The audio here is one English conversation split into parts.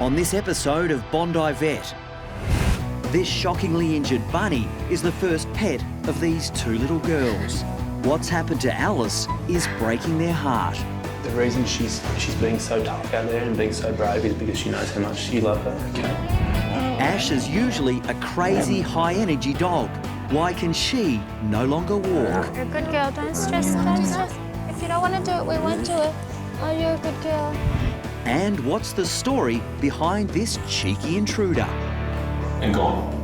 On this episode of Bondi Vet, this shockingly injured bunny is the first pet of these two little girls. What's happened to Alice is breaking their heart. The reason she's being so tough out there and being so brave is because she knows how much you love her, okay? Ash is usually a crazy, high-energy dog. Why can she no longer walk? You're a good girl, don't stress, don't stress. If you don't want to do it, we won't do it. Oh, you're a good girl. And what's the story behind this cheeky intruder? And gone.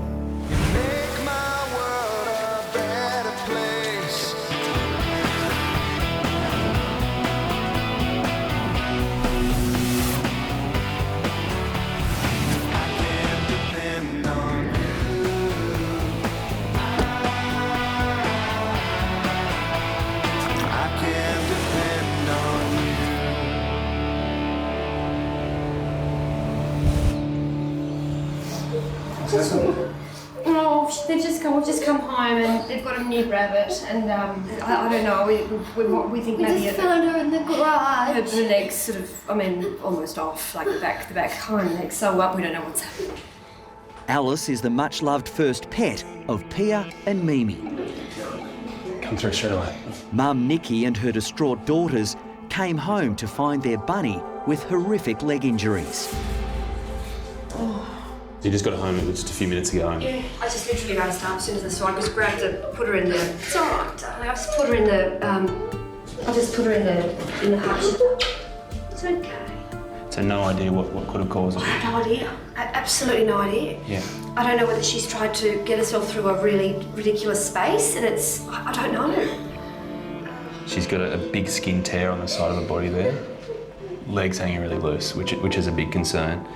Oh, we've just come home and they've got a new rabbit and I don't know, we think maybe... We just found her in the garage. Her leg's sort of, almost off, like the back hind leg, so we don't know what's happening. Alice is the much-loved first pet of Pia and Mimi. Come through straight away. Mum Nikki and her distraught daughters came home to find their bunny with horrific leg injuries. You just got home just a few minutes ago. Yeah, I just literally raced up as soon as I saw her. I just grabbed her, put her in the... It's all right, darling. I just put her in the hutch. It's okay. So no idea what could have caused it? I have no idea. Absolutely no idea. Yeah. I don't know whether she's tried to get herself through a really ridiculous space and it's... I don't know. She's got a big skin tear on the side of the body there. Legs hanging really loose, which is a big concern.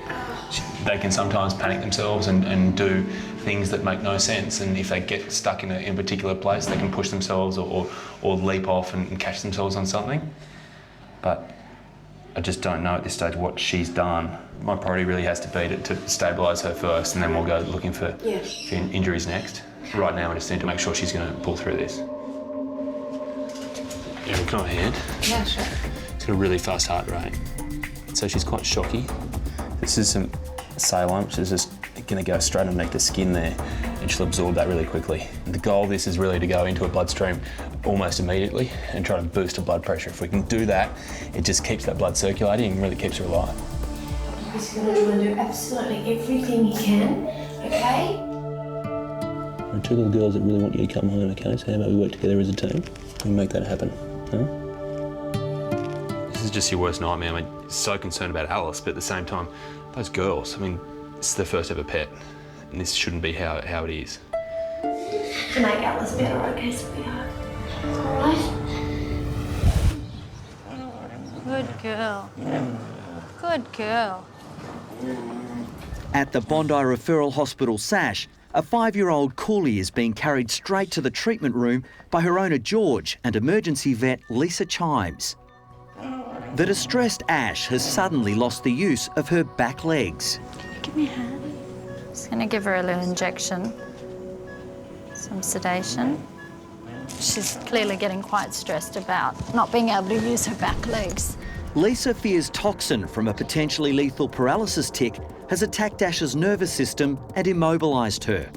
They can sometimes panic themselves and do things that make no sense, and if they get stuck in a particular place, they can push themselves or leap off and catch themselves on something. But I just don't know at this stage what she's done. My priority really has to be to stabilise her first, and then we'll go looking for injuries next. Right now, I just need to make sure she's going to pull through this. Yeah, can I hand? Yeah, sure. She's got a really fast heart rate, so she's quite shocky. This is some saline, which is just going to go straight underneath the skin there, and she'll absorb that really quickly. And the goal of this is really to go into a bloodstream almost immediately and try to boost her blood pressure. If we can do that, it just keeps that blood circulating and really keeps her alive. He's going to do absolutely everything he can, okay? There are two little girls that really want you to come home, okay? So how about we work together as a team and make that happen, huh? This is just your worst nightmare. I mean, so concerned about Alice, but at the same time, those girls, it's their first ever pet, and this shouldn't be how it is. To make Alice better, okay, sweetheart? All right? Good girl. Good girl. At the Bondi Referral Hospital SASH, a 5-year-old Coolie is being carried straight to the treatment room by her owner George and emergency vet Lisa Chimes. The distressed Ash has suddenly lost the use of her back legs. Give me a hand. Just going to give her a little injection. Some sedation. She's clearly getting quite stressed about not being able to use her back legs. Lisa fears toxin from a potentially lethal paralysis tick has attacked Ash's nervous system and immobilised her.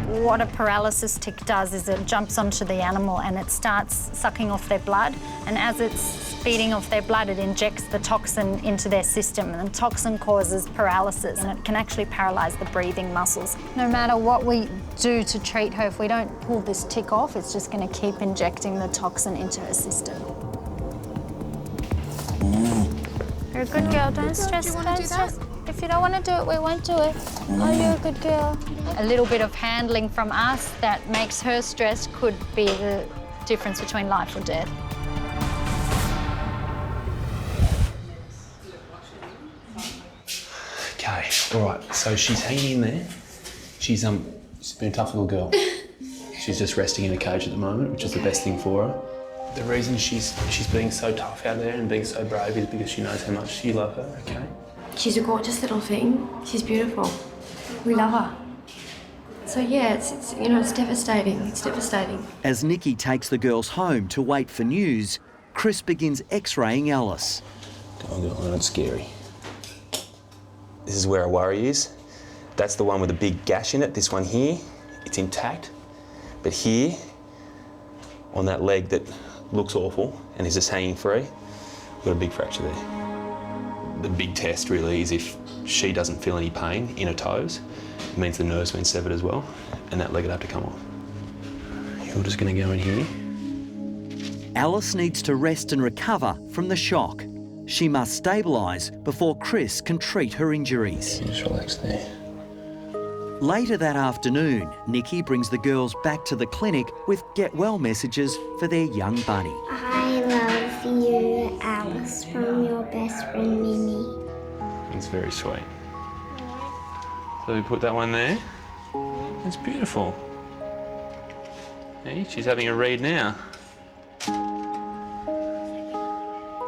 What a paralysis tick does is it jumps onto the animal and it starts sucking off their blood, and as it's feeding off their blood, it injects the toxin into their system, and the toxin causes paralysis, and it can actually paralyse the breathing muscles. No matter what we do to treat her, if we don't pull this tick off, it's just going to keep injecting the toxin into her system. You're a good girl, don't stress, don't stress. If you don't want to do it, we won't do it. Oh, you're a good girl. A little bit of handling from us that makes her stressed could be the difference between life or death. Okay, all right, so she's hanging in there. She's been a tough little girl. She's just resting in a cage at the moment, which is the best thing for her. The reason she's being so tough out there and being so brave is because she knows how much you love her, okay? She's a gorgeous little thing. She's beautiful. We love her. So yeah, it's devastating. It's devastating. As Nikki takes the girls home to wait for news, Chris begins x-raying Alice. Go on, it's scary. This is where our worry is. That's the one with a big gash in it. This one here, it's intact. But here, on that leg that looks awful and is just hanging free, we've got a big fracture there. The big test really is if she doesn't feel any pain in her toes, it means the nerve's been severed as well, and that leg would have to come off. You're just going to go in here. Alice needs to rest and recover from the shock. She must stabilise before Chris can treat her injuries. Just relax there. Later that afternoon, Nikki brings the girls back to the clinic with get well messages for their young bunny. I love you, Alice, from your best friend, Mimi. It's very sweet. So we put that one there. It's beautiful. Hey, she's having a read now.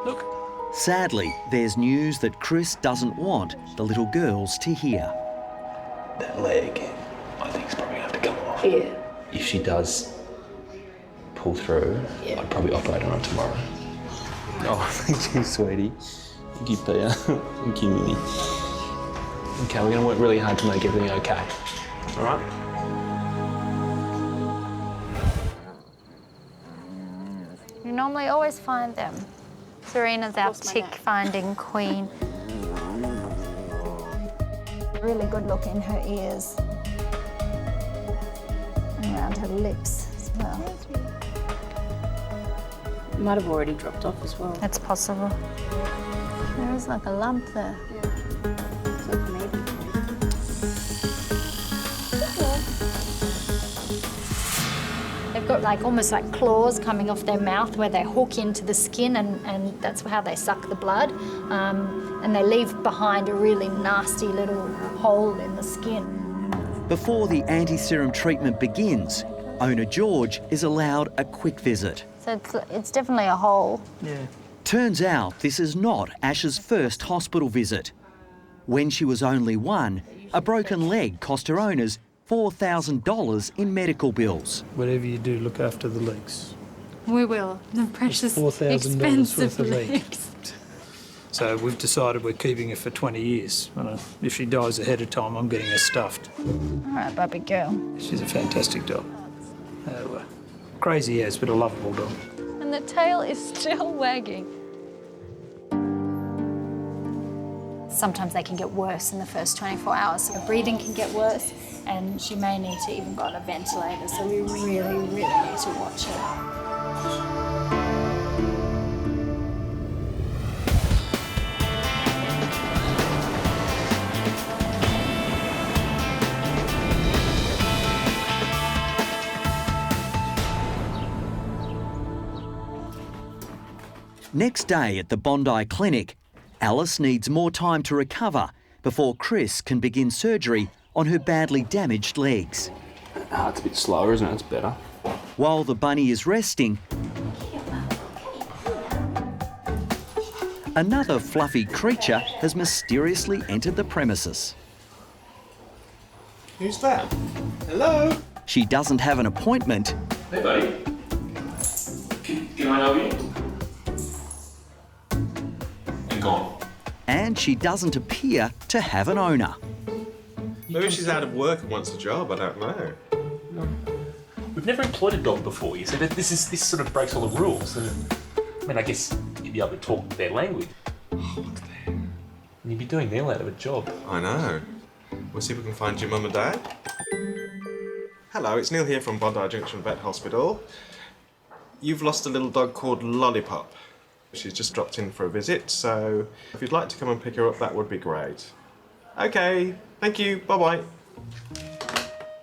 Look. Sadly, there's news that Chris doesn't want the little girls to hear. That leg, I think, is probably going to have to come off. Yeah. If she does pull through, I'd probably operate on her tomorrow. Oh, thank you, sweetie. Thank you, Pia. Thank you, Minnie. Okay, we're going to work really hard to make everything okay. All right? You normally always find them. Serena's our tick-finding queen. Really good look in her ears and around her lips as well. It might have already dropped off as well. That's possible. There is like a lump there. So maybe. They've got like almost like claws coming off their mouth where they hook into the skin and that's how they suck the blood. And they leave behind a really nasty little hole in the skin. Before the anti-serum treatment begins, owner George is allowed a quick visit. So it's definitely a hole. Turns out this is not Ash's first hospital visit. When she was only 1, a broken leg cost her owners $4,000 in medical bills. Whatever you do, look after the legs. We will. The precious, $4,000 expensive worth of legs. So we've decided we're keeping her for 20 years. If she dies ahead of time, I'm getting her stuffed. All right, Bobby girl. She's a fantastic dog. Crazy as, but a lovable dog. And the tail is still wagging. Sometimes they can get worse in the first 24 hours. So her breathing can get worse, and she may need to even go on a ventilator. So we really, really need to watch her. Next day at the Bondi clinic, Alice needs more time to recover before Chris can begin surgery on her badly damaged legs. It's a bit slower, isn't it? It's better. While the bunny is resting, another fluffy creature has mysteriously entered the premises. Who's that? Hello? She doesn't have an appointment. Hey, buddy. Can I help you? And gone. And she doesn't appear to have an owner. Maybe she's out of work and wants a job, I don't know. We've never employed a dog before, you see. This sort of breaks all the rules. I mean, I guess you'd be able to talk their language. Oh, look there. And you'd be doing them out of a job. I know. We'll see if we can find your mum and dad. Hello, it's Neil here from Bondi Junction Vet Hospital. You've lost a little dog called Lollipop. She's just dropped in for a visit, so if you'd like to come and pick her up, that would be great. Okay, thank you, bye-bye.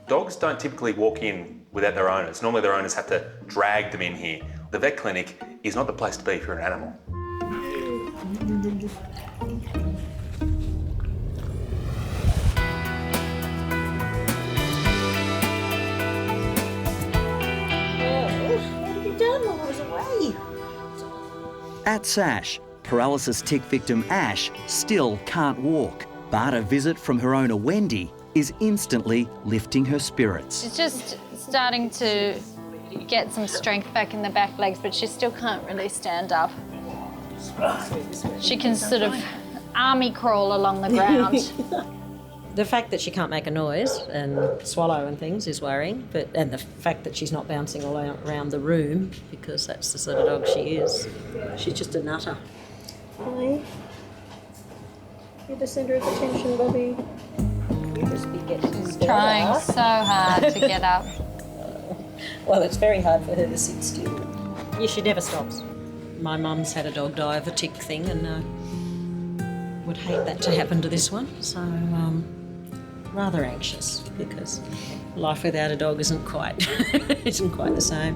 Dogs don't typically walk in without their owners. Normally their owners have to drag them in here. The vet clinic is not the place to be if you're an animal. At SASH, paralysis tick victim Ash still can't walk, but a visit from her owner Wendy is instantly lifting her spirits. She's just starting to get some strength back in the back legs, but she still can't really stand up. She can sort of army crawl along the ground. The fact that she can't make a noise and swallow and things is worrying, and the fact that she's not bouncing all around the room, because that's the sort of dog she is. She's just a nutter. Hi. You're the centre of attention, Bobby. She's trying so hard to get up. Well, it's very hard for her to sit still. Yeah, she never stops. My mum's had a dog die of a tick thing, and would hate that to happen to this one. So, rather anxious, because life without a dog isn't quite the same.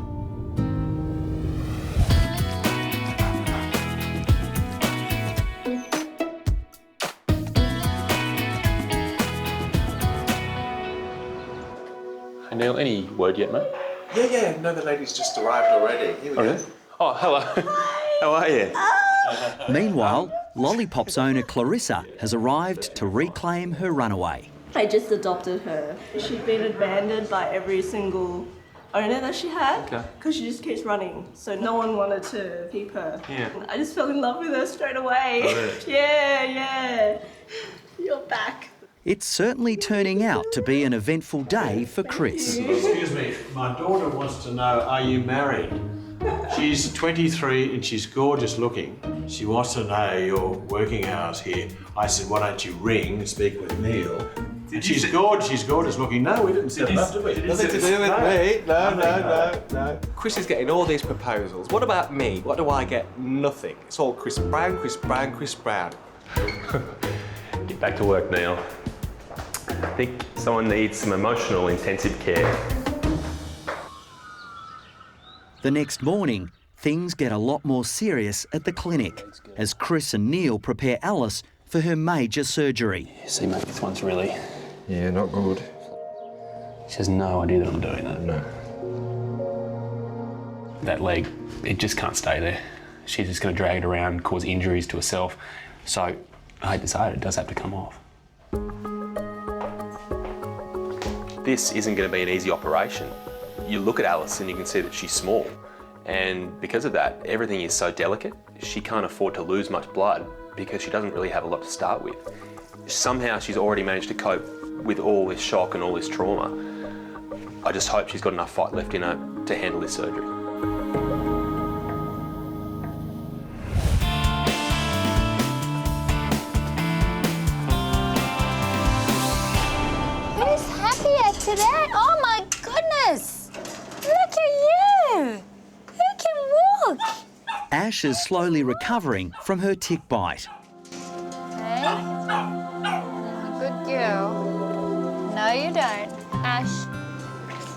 Hey Neil, any word yet, mate? Yeah, no, the lady's just arrived already. Here we go. Really? Oh, hello. How are you? Meanwhile, Lollipop's owner Clarissa has arrived to reclaim her runaway. I just adopted her. She'd been abandoned by every single owner that she had because she just keeps running. So no one wanted to keep her. Yeah. I just fell in love with her straight away. Oh, really? Yeah. You're back. It's certainly turning out to be an eventful day for Chris. Excuse me, my daughter wants to know, are you married? She's 23 and she's gorgeous looking. She wants to know your working hours here. I said, why don't you ring and speak with Neil? And she's gorgeous looking. No, we didn't set it up, did we? Nothing to do with me. No. Chris is getting all these proposals. What about me? What do I get? Nothing. It's all Chris Brown. Get back to work, Neil. I think someone needs some emotional intensive care. The next morning, things get a lot more serious at the clinic as Chris and Neil prepare Alice for her major surgery. See, mate, this one's really... Yeah, not good. She has no idea that I'm doing that. No. That leg, it just can't stay there. She's just going to drag it around, cause injuries to herself. So, I hate to say it, it does have to come off. This isn't going to be an easy operation. You look at Alice and you can see that she's small. And because of that, everything is so delicate. She can't afford to lose much blood because she doesn't really have a lot to start with. Somehow she's already managed to cope with all this shock and all this trauma. I just hope she's got enough fight left in her to handle this surgery. Who's happier today? Oh my goodness! Look at you! Who can walk? Ash is slowly recovering from her tick bite. Hey? Good girl. No, you don't. Ash,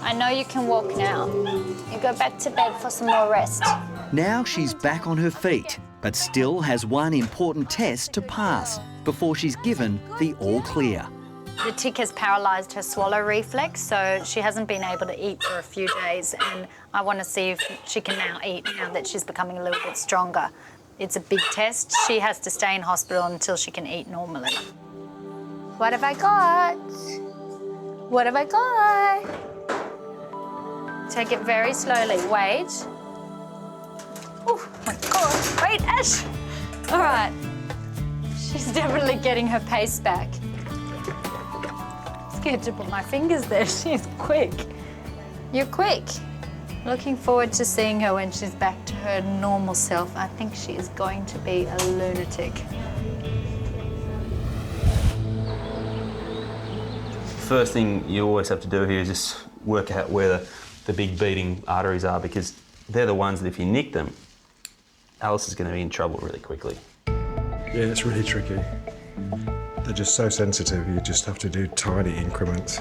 I know you can walk now. You go back to bed for some more rest. Now she's back on her feet, but still has one important test to pass before she's given the all clear. The tick has paralysed her swallow reflex, so she hasn't been able to eat for a few days, and I want to see if she can now eat now that she's becoming a little bit stronger. It's a big test. She has to stay in hospital until she can eat normally. What have I got? What have I got? Take it very slowly. Wait. Oh my God. Wait, Ash. All right. She's definitely getting her pace back. Scared to put my fingers there. She's quick. You're quick. Looking forward to seeing her when she's back to her normal self. I think she is going to be a lunatic. First thing you always have to do here is just work out where the big beating arteries are, because they're the ones that if you nick them, Alice is going to be in trouble really quickly. Yeah, it's really tricky. They're just so sensitive, you just have to do tiny increments.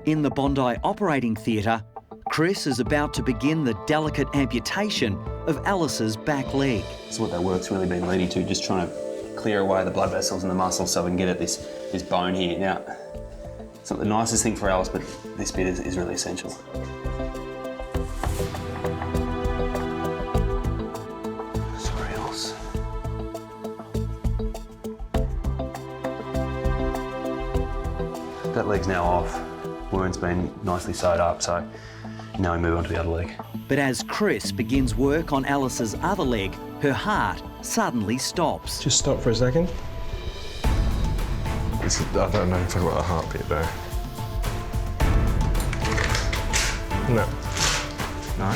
In the Bondi operating theatre, Chris is about to begin the delicate amputation of Alice's back leg. That's what that work's really been leading to, just trying to clear away the blood vessels and the muscles so we can get at this bone here. Now, it's not the nicest thing for Alice, but this bit is really essential. Sorry, Alice. That leg's now off. Wound's been nicely sewed up, so now we move on to the other leg. But as Chris begins work on Alice's other leg, her heart suddenly stops. Just stop for a second. I don't know if I've got a heartbeat there. No. No.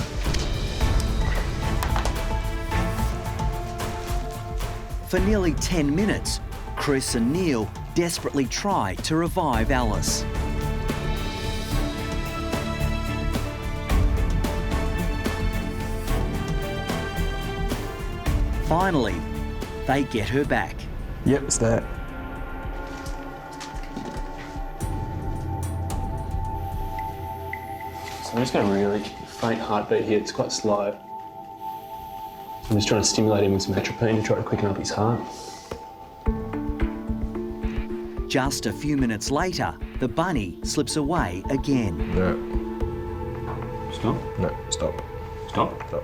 For nearly 10 minutes, Chris and Neil desperately try to revive Alice. Finally, they get her back. Yep, it's there. So I'm just going to really faint heartbeat here. It's quite slow. I'm just trying to stimulate him with some atropine to try to quicken up his heart. Just a few minutes later, the bunny slips away again. No. Stop. No, stop. Stop. Stop.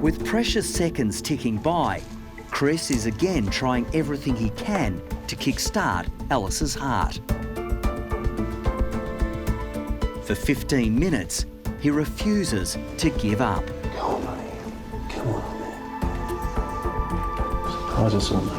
With precious seconds ticking by, Chris is again trying everything he can to kickstart Alice's heart. For 15 minutes, he refuses to give up. Come on, buddy. Come on, man. Surprise us all, mate.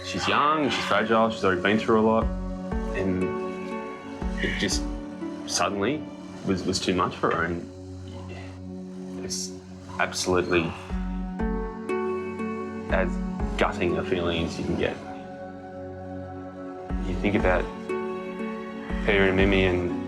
She's young, she's fragile, she's already been through a lot, and it just suddenly was too much for her, and it's absolutely as gutting a feeling as you can get. You think about Peter and Mimi and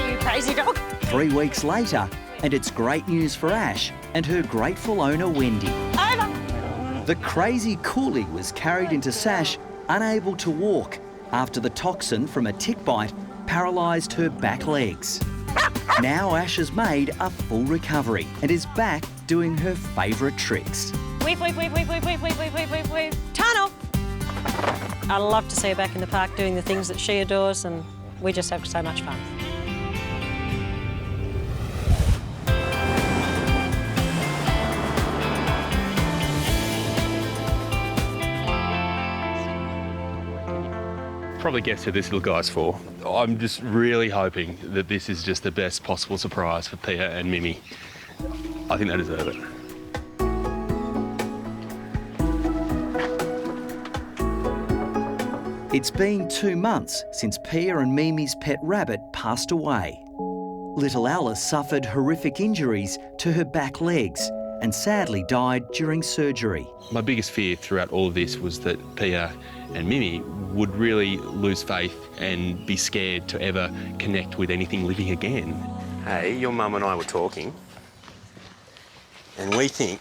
you crazy dog. 3 weeks later, and it's great news for Ash and her grateful owner, Wendy. The crazy Coolie was carried into Sash, unable to walk, after the toxin from a tick bite paralysed her back legs. Now Ash has made a full recovery and is back doing her favourite tricks. Weave. Tunnel. I love to see her back in the park doing the things that she adores, and we just have so much fun. probably guess who this little guy's for. I'm just really hoping that this is just the best possible surprise for Pia and Mimi. I think they deserve it. It's been 2 months since Pia and Mimi's pet rabbit passed away. Little Alice suffered horrific injuries to her back legs and sadly died during surgery. My biggest fear throughout all of this was that Pia and Mimi would really lose faith and be scared to ever connect with anything living again. Hey, your mum and I were talking, and we think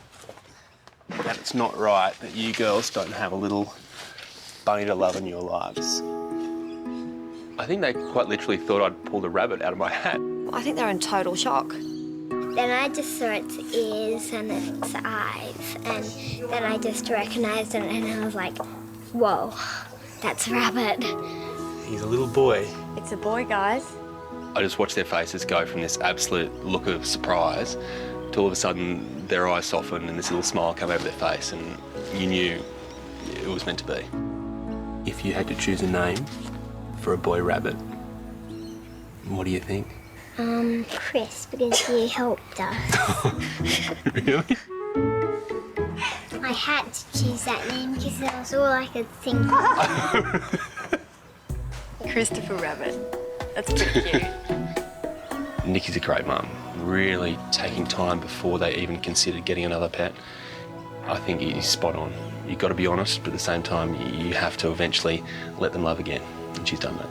that it's not right that you girls don't have a little bunny to love in your lives. I think they quite literally thought I'd pulled a rabbit out of my hat. I think they're in total shock. Then I just saw its ears and its eyes, and then I just recognised it, and I was like, whoa, that's a rabbit. He's a little boy. It's a boy, guys. I just watched their faces go from this absolute look of surprise to all of a sudden their eyes soften and this little smile come over their face, and you knew it was meant to be. If you had to choose a name for a boy rabbit, what do you think? Chris, because you helped us. Really? I had to choose that name because that was all I could think of. Christopher Rabbit. That's pretty cute. Nikki's a great mum, really taking time before they even considered getting another pet. I think he's spot on. You've got to be honest, but at the same time, you have to eventually let them love again. And she's done that.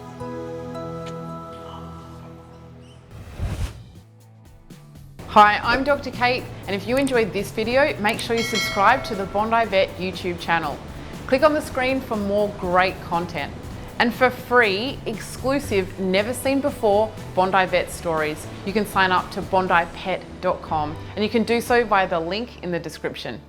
Hi, I'm Dr. Kate, and if you enjoyed this video, make sure you subscribe to the Bondi Vet YouTube channel. Click on the screen for more great content. And for free, exclusive, never seen before Bondi Vet stories, you can sign up to bondipet.com, and you can do so via the link in the description.